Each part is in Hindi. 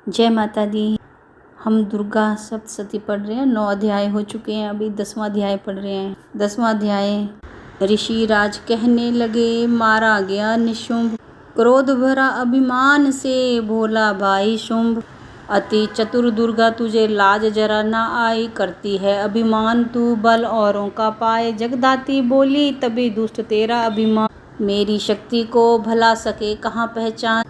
जय माता दी। हम दुर्गा सप्तशती पढ़ रहे हैं। 9 अध्याय हो चुके हैं, अभी 10वां अध्याय पढ़ रहे हैं। 10वां अध्याय। ऋषि राज कहने लगे, मारा गया निशुंभ, क्रोध भरा अभिमान से भोला भाई शुंभ। अति चतुर दुर्गा, तुझे लाज जरा ना आई, करती है अभिमान तू बल औरों का पाए। जगदाती बोली, तभी दुष्ट तेरा अभिमान, मेरी शक्ति को भला सके कहाँ पहचान।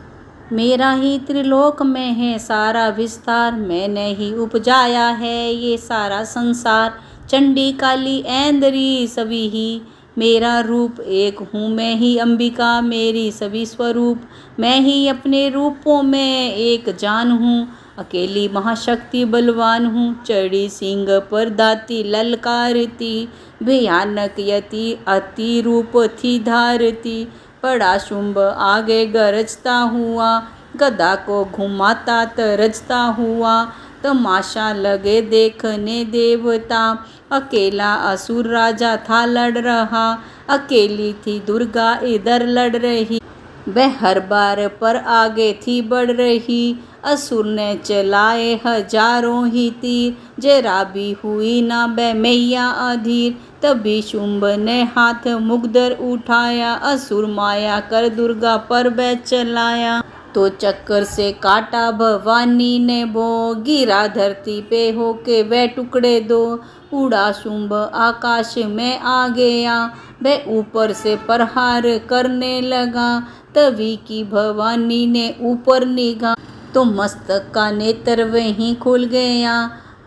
मेरा ही त्रिलोक में है सारा विस्तार, मैंने ही उपजाया है ये सारा संसार। चंडी काली ऐंदरी सभी ही मेरा रूप, एक हूँ मैं ही अंबिका मेरी सभी स्वरूप। मैं ही अपने रूपों में एक जान हूँ, अकेली महाशक्ति बलवान हूँ। चढ़ी सिंह पर दाती ललकारती, भयानक यति अति रूप थी धारती। बड़ा शुंभ आगे गरजता हुआ, गदा को घुमाता तरजता हुआ। तमाशा लगे देखने देवता, अकेला असुर राजा था लड़ रहा। अकेली थी दुर्गा इधर लड़ रही, वह हर बार पर आगे थी बढ़ रही। असुर ने चलाए हजारों ही तीर, जरा भी हुई ना बै मैया अधीर। तभी शुंभ ने हाथ मुग्धर उठाया, असुर माया कर दुर्गा पर बै चलाया। तो चक्कर से काटा भवानी ने बो, गिरा धरती पे होके वह टुकड़े दो। उड़ा शुंभ आकाश में आ गया, वह ऊपर से प्रहार करने लगा। तभी की भवानी ने ऊपर निगाह, तो मस्तक का नेत्र वहीं खुल गया।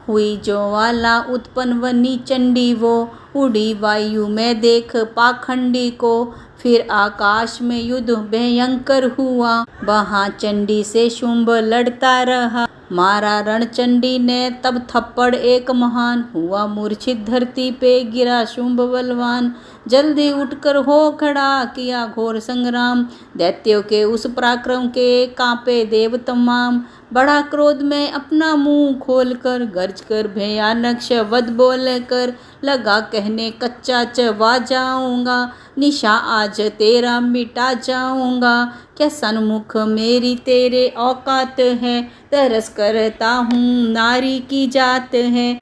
हुई ज्वाला उत्पन्न वनी चंडी वो, उड़ी वायु में देख पाखंडी को। फिर आकाश में युद्ध भयंकर हुआ, वहाँ चंडी से शुंभ लड़ता रहा। मारा रणचंडी ने तब थप्पड़ एक महान, हुआ मूर्छित धरती पे गिरा शुंभ बलवान। जल्दी उठकर हो खड़ा किया घोर संग्राम, दैत्यों के उस पराक्रम के कांपे देव तमाम। बड़ा क्रोध में अपना मुंह खोलकर, गर्ज कर भयानक शब्द बोलकर, लगा कहने कच्चा चबा जाऊंगा। निशा आज तेरा मिटा जाऊंगा, क्या सन्मुख मेरी तेरे औकात है। तरस करता हूँ नारी की जात है,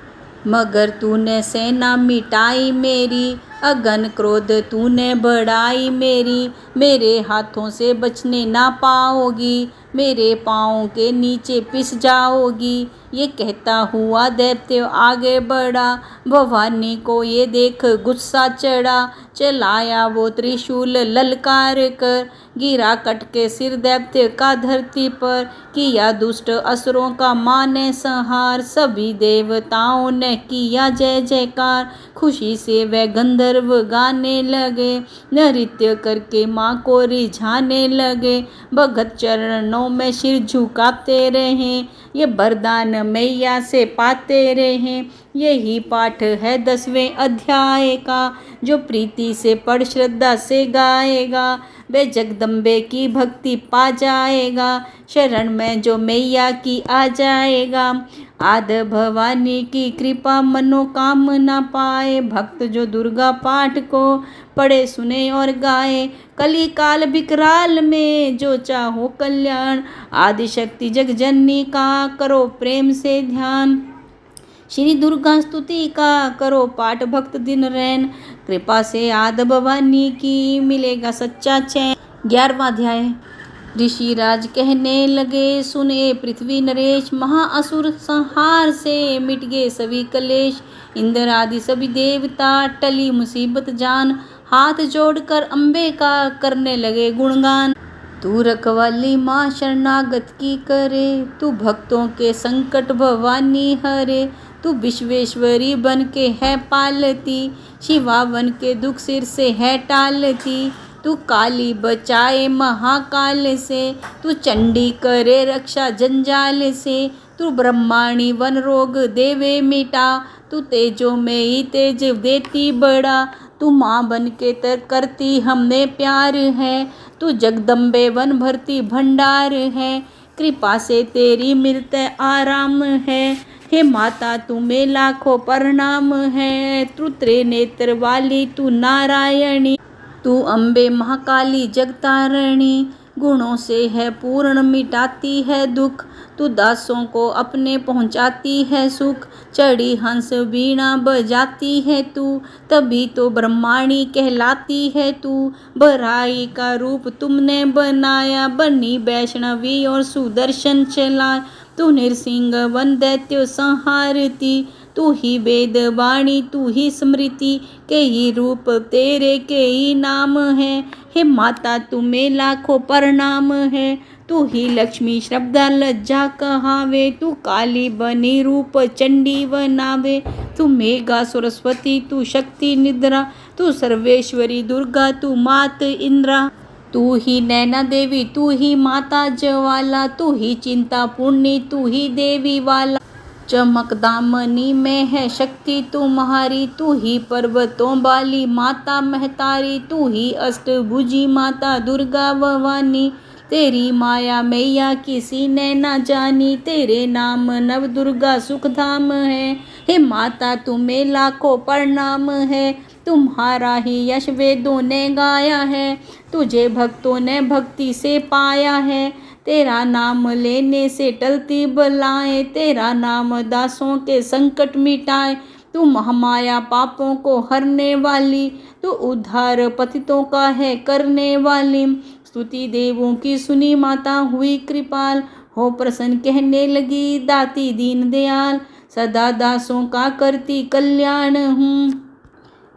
मगर तूने सेना मिटाई मेरी। अगन क्रोध तूने बढ़ाई मेरी, मेरे हाथों से बचने ना पाओगी। मेरे पाँव के नीचे पिस जाओगी। ये कहता हुआ दैत्य आगे बढ़ा, भवानी को ये देख गुस्सा चढ़ा। चलाया वो त्रिशूल ललकार कर, गिरा कट के सिर दैत्य का धरती पर। किया दुष्ट असुरों का माने संहार, सभी देवताओं ने किया जय जयकार। खुशी से वह गंधर्व गाने लगे, नृत्य करके माँ को रिझाने लगे। भगत चरणों में सिर झुकाते रहे, ये वरदान मैया से पाते रहे। यही पाठ है 10वें अध्याय का, जो प्रीति से पढ़ श्रद्धा से गाएगा, वे जगदम्बे की भक्ति पा जाएगा। शरण में जो मैया की आ जाएगा, आद भवानी की कृपा मनोकामना पाए। भक्त जो दुर्गा पाठ को पढ़े सुने और गाए, कली काल विकराल में जो चाहो कल्याण। आदिशक्ति जगजननी का करो प्रेम से ध्यान, श्री दुर्गा स्तुति का करो पाठ भक्त दिन रैन। कृपा से आद भवानी की मिलेगा सच्चा चैन। 11वां अध्याय। ऋषि राज कहने लगे, सुने पृथ्वी नरेश, महाअसुर संहार से मिट गए सभी कलेश। इंद्र आदि सभी देवता टली मुसीबत जान, हाथ जोड़कर अम्बे का करने लगे गुणगान। तू रखवाली माँ शरणागत की करे, तू भक्तों के संकट भवानी हरे। तू विश्वेश्वरी बन के है पालती, शिवा बन के दुख सिर से है टालती। तू काली बचाए महाकाल से, तू चंडी करे रक्षा जंजाल से। तू ब्रह्माणी वन रोग देवे मिटा, तू तेजों में ही तेज देती बड़ा। तू माँ बन के करती हमने प्यार है, तू जगदम्बे वन भरती भंडार है। कृपा से तेरी मिलते आराम है, हे माता तुम्हें लाखों प्रणाम है। तू त्रिनेत्र वाली तू नारायणी, तू अम्बे महाकाली जगतारणी। गुणों से है पूर्ण मिटाती है दुख, तू दासों को अपने पहुँचाती है सुख, चढ़ी हंस वीणा बजाती है तू, तभी तो ब्रह्माणी कहलाती है तू। बराई का रूप तुमने बनाया, बनी वैष्णवी और सुदर्शन चलाए, तू नृसिंह वन दैत्य संहारती, तू ही वेद वाणी तू ही स्मृति, कई रूप तेरे कई नाम है, हे माता तुम्हें लाखों प्रणाम है। तू ही लक्ष्मी श्रद्धा लज्जा कहावे, तू काली बनी रूप चंडी बनावे, तू मेघा सरस्वती तू शक्ति निद्रा, तू सर्वेश्वरी दुर्गा तू मात इंद्रा। तू ही नैना देवी तू ही माता ज्वाला, तू ही चिंता पूर्णी तू ही देवी वाला, चमक दामनी में है शक्ति तुम्हारी, तू ही पर्वतों वाली माता महतारी, तू ही अष्टभुजी माता दुर्गा भवानी, तेरी माया मैया किसी ने ना जानी, तेरे नाम नव दुर्गा सुखधाम है, हे माता तुम्हें लाखों प्रणाम है, तुम्हारा ही यश वेदों ने गाया है, तुझे भक्तों ने भक्ति से पाया है, तेरा नाम लेने से टलती बलाएं, तेरा नाम दासों के संकट मिटाए, तू महामाया पापों को हरने वाली, तू उद्धार पतितों का है करने वाली, स्तुति देवों की सुनी माता हुई कृपाल, हो प्रसन्न कहने लगी दाती दीन दयाल, सदा दासों का करती कल्याण हूँ,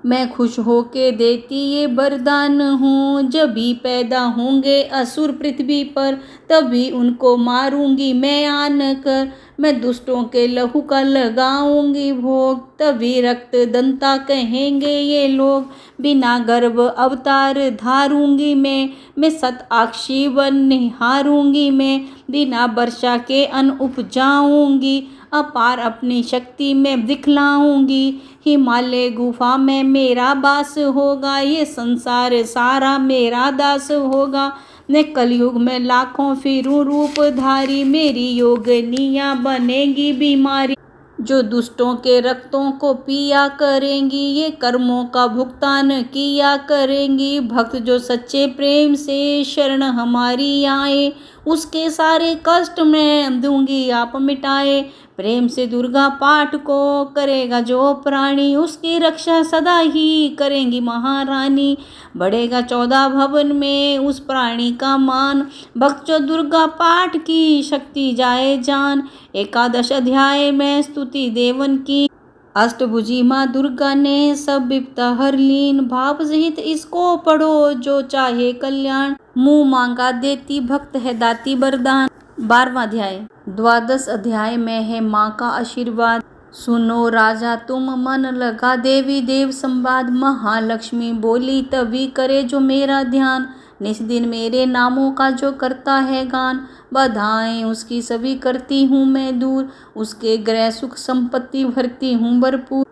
मैं खुश होके देती ये वरदान हूँ, जब भी पैदा होंगे असुर पृथ्वी पर, तभी उनको मारूंगी मैं आन कर, मैं दुष्टों के लहू का लगाऊंगी भोग, तभी रक्त दंता कहेंगे ये लोग, बिना गर्भ अवतार धारूंगी मैं सत आक्षी वन निहारूंगी मैं, बिना वर्षा के अन्न उपजाऊंगी, अपार अपनी शक्ति में दिखलाऊंगी, हिमालय गुफा में मेरा वास होगा, ये संसार सारा मेरा दास होगा, मैं कलयुग में लाखों फिरूं रूपधारी, मेरी योगनियाँ बनेगी बीमारी, जो दुष्टों के रक्तों को पिया करेंगी, ये कर्मों का भुगतान किया करेंगी, भक्त जो सच्चे प्रेम से शरण हमारी आए, उसके सारे कष्ट मैं दूंगी आप मिटाए, प्रेम से दुर्गा पाठ को करेगा जो प्राणी, उसकी रक्षा सदा ही करेंगी महारानी, बढ़ेगा 14 भवन में उस प्राणी का मान, भक्त जो दुर्गा पाठ की शक्ति जाए जान, 11 अध्याय में स्तुति देवन की, अष्टभुजी माँ दुर्गा ने सब विपदा हर लीन, भाव सहित इसको पढ़ो जो चाहे कल्याण, मुँह मांगा देती भक्त है दाती वरदान। 12वां अध्याय 12 अध्याय में है माँ का आशीर्वाद, सुनो राजा तुम मन लगा देवी देव संवाद, महालक्ष्मी बोली तभी करे जो मेरा ध्यान, निस दिन मेरे नामों का जो करता है गान, बधाएं उसकी सभी करती हूँ मैं दूर, उसके गृह सुख संपत्ति भरती हूँ भरपूर,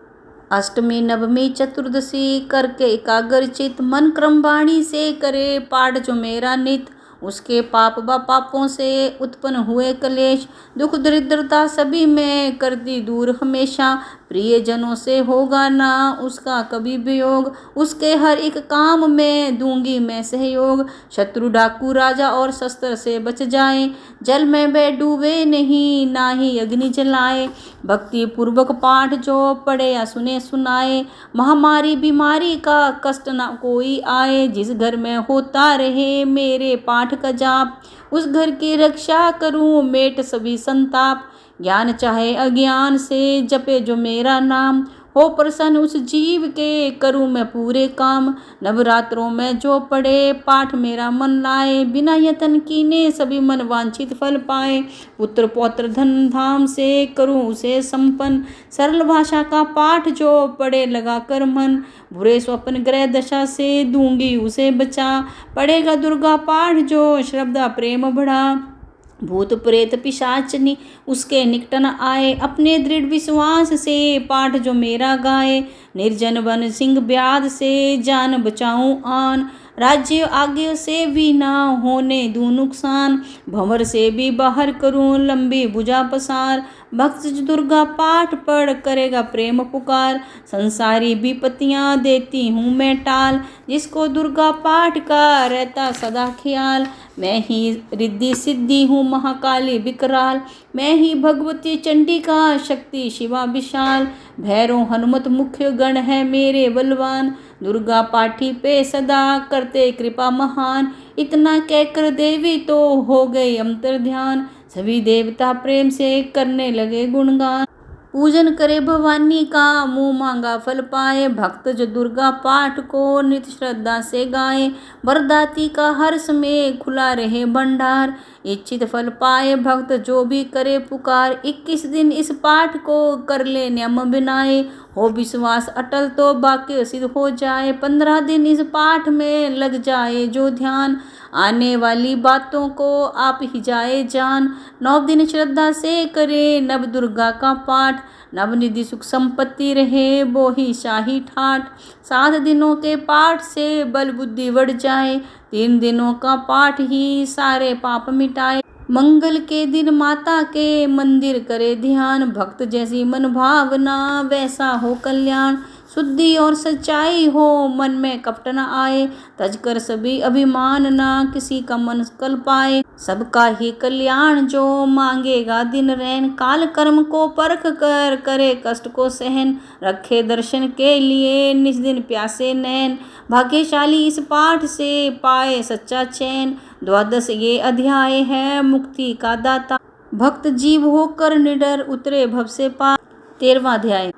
अष्टमी नवमी चतुर्दशी करके एकाग्र चित, मन क्रम वाणी से करे पाठ जो मेरा नित, उसके पाप व पापों से उत्पन्न हुए कलेश, दुख दरिद्रता सभी में कर दी दूर हमेशा, प्रियजनों से होगा ना उसका कभी वियोग, उसके हर एक काम में दूंगी मैं सहयोग, शत्रु डाकू राजा और शस्त्र से बच जाए, जल में वे डूबे नहीं ना ही अग्नि जलाए, भक्ति पूर्वक पाठ जो पढ़े या सुने सुनाए, महामारी बीमारी का कष्ट ना कोई आए, जिस घर में होता रहे मेरे पाठ का जाप, उस घर की रक्षा करूं मेट सभी संताप, ज्ञान चाहे अज्ञान से जपे जो मेरा नाम, हो प्रसन्न उस जीव के करूं मैं पूरे काम, नवरात्रों में जो पढ़े पाठ मेरा मन लाए, बिना यतन कीने सभी मन वांछित फल पाए, पुत्र पौत्र धन धाम से करूं उसे संपन्न, सरल भाषा का पाठ जो पढ़े लगा कर मन, बुरे स्वप्न ग्रह दशा से दूंगी उसे बचा, पढ़ेगा दुर्गा पाठ जो श्रद्धा प्रेम बढ़ा, भूत प्रेत पिशाचनी उसके निकट न आए, अपने दृढ़ विश्वास से पाठ जो मेरा गाए, निर्जन वन सिंह ब्याध से जान बचाऊं आन, राज्य आगे से भी ना होने दूं नुकसान, भंवर से भी बाहर करूं लंबी भुजा पसार, भक्त दुर्गा पाठ पढ़ करेगा प्रेम पुकार, संसारी विपत्तियां देती हूँ मैं टाल, जिसको दुर्गा पाठ का रहता सदा ख्याल, मैं ही रिद्धि सिद्धि हूँ महाकाली विकराल, मैं ही भगवती चंडिका शक्ति शिवा विशाल। भैरव हनुमत मुख्य गण है मेरे बलवान, दुर्गा पाठी पे सदा करते कृपा महान। इतना कहकर देवी तो हो गई अंतर ध्यान, सभी देवता प्रेम से करने लगे गुणगान। पूजन करे भवानी का मुँह मांगा फल पाए, भक्त जो दुर्गा पाठ को नित्य श्रद्धा से गाए। वरदाती का हर्ष में खुला रहे भंडार, इच्छित फल पाए भक्त जो भी करे पुकार। 21 दिन इस पाठ को कर ले नियम बिनाए, हो विश्वास अटल तो वाक्य सिद्ध हो जाए। 15 दिन इस पाठ में लग जाए जो ध्यान, आने वाली बातों को आप ही जाए जान। 9 दिन श्रद्धा से करे नव दुर्गा का पाठ, नवनिधि सुख संपत्ति रहे वो ही शाही ठाठ। 7 दिनों के पाठ से बल बुद्धि बढ़ जाए, 3 दिनों का पाठ ही सारे पाप मिटाए। मंगल के दिन माता के मंदिर करे ध्यान, भक्त जैसी मन भावना वैसा हो कल्याण। शुद्धि और सच्चाई हो मन में कपट न आए, तजकर सभी अभिमान ना किसी का मन कल पाए। सबका ही कल्याण जो मांगेगा दिन रैन, काल कर्म को परख कर करे कष्ट को सहन। रखे दर्शन के लिए निज दिन प्यासे नैन, भाग्यशाली इस पाठ से पाए सच्चा चैन। 12 ये अध्याय है मुक्ति का दाता, भक्त जीव होकर निडर उतरे भव से पार। 13वां अध्याय।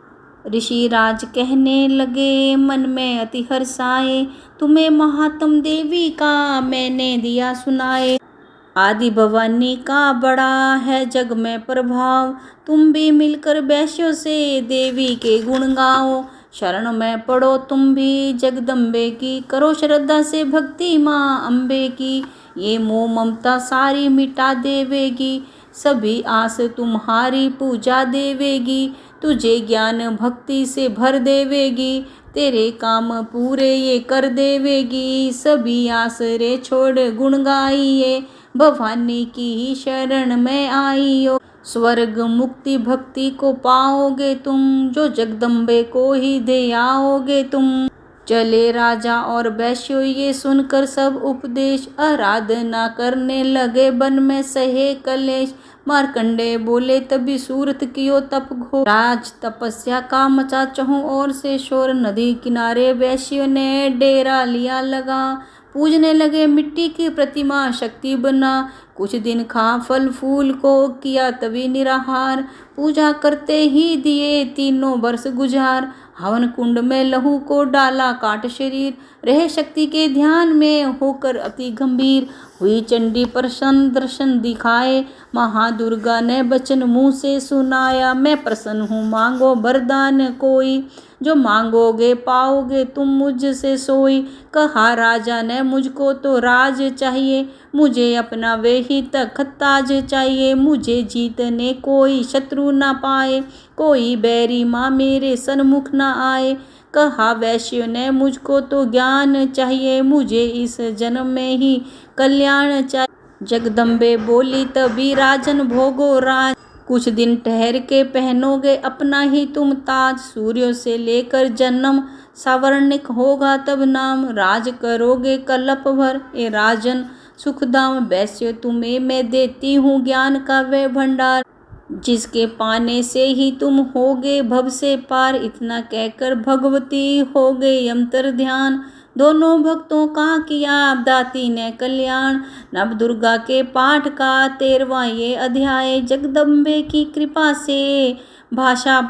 ऋषि राज कहने लगे मन में अति हर्षाए, तुम्हें महात्म देवी का मैंने दिया सुनाए। आदि भवानी का बड़ा है जग में प्रभाव, तुम भी मिलकर वैश्यों से देवी के गुण गाओ। शरण में पड़ो तुम भी जगदम्बे की, करो श्रद्धा से भक्ति माँ अम्बे की। ये मोह ममता सारी मिटा देवेगी, सभी आस तुम्हारी पूजा देवेगी। तुझे ज्ञान भक्ति से भर देवेगी, तेरे काम पूरे ये कर देवेगी। सभी आसरे छोड़ गुण गाइए, भवानी की ही शरण में आइयो। स्वर्ग मुक्ति भक्ति को पाओगे तुम, जो जगदम्बे को ही दे आओगे तुम। चले राजा और वैश्य ये सुनकर सब उपदेश, आराधना करने लगे वन में सहे कलेश। मार्कंडे बोले तभी सूरत कियो तप घोर, राज तपस्या का मचा चहुं ओर से शोर। नदी किनारे वैश्य ने डेरा लिया लगा, पूजने लगे मिट्टी की प्रतिमा शक्ति बना। कुछ दिन खा फल फूल को किया तभी निराहार, पूजा करते ही दिए 3 वर्ष गुजार। हवन कुंड में लहू को डाला काट शरीर, रहे शक्ति के ध्यान में होकर अति गंभीर। हुई चंडी प्रसन्न दर्शन दिखाए, महादुर्गा ने वचन मुँह से सुनाया। मैं प्रसन्न हूँ मांगो वरदान कोई, जो मांगोगे पाओगे तुम मुझसे सोई। कहा राजा ने मुझको तो राज चाहिए, मुझे अपना वे ही तख्त ताज चाहिए। मुझे जीतने कोई शत्रु ना पाए, कोई बैरी माँ मेरे सन्मुख ना आए। कहा वैश्य ने मुझको तो ज्ञान चाहिए, मुझे इस जन्म में ही कल्याण चाहिए। जगदम्बे बोली तभी राजन भोगो राज, कुछ दिन ठहर के पहनोगे अपना ही तुम ताज। सूर्य से लेकर जन्म सावर्णिक होगा तब नाम, राज करोगे कल्प भर ए राजन सुखदाम। वैश्य तुम्हें मैं देती हूँ ज्ञान का वह भंडार, जिसके पाने से ही तुम होगे भव से पार। इतना कहकर भगवती हो गए अंतर ध्यान, दोनों भक्तों का किया दाती ने कल्याण। नव दुर्गा के पाठ का 13वां ये अध्याय, जगदम्बे की कृपा से भाषा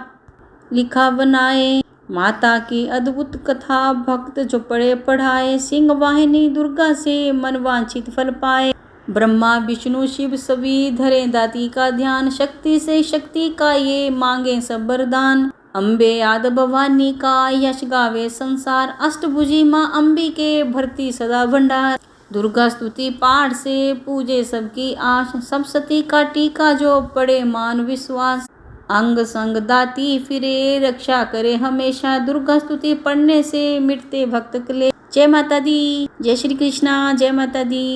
लिखा बनाए। माता की अद्भुत कथा भक्त जो पढ़े पढ़ाए, सिंह वाहिनी दुर्गा से मनवांछित फल पाए। ब्रह्मा विष्णु शिव सभी धरे दाती का ध्यान, शक्ति से शक्ति का ये मांगे सब वरदान। अम्बे आद भवानी का यश गावे संसार, अष्टभुजी माँ अंबिके भरती सदा भंडार। दुर्गा स्तुति पाठ से पूजे सबकी आश, सब सती का टीका जो पड़े मान विश्वास। अंग संग दाती फिरे रक्षा करे हमेशा, दुर्गा स्तुति पढ़ने से मिटते भक्त क्लेश। जय माता दी, जय श्री कृष्णा, जय माता दी।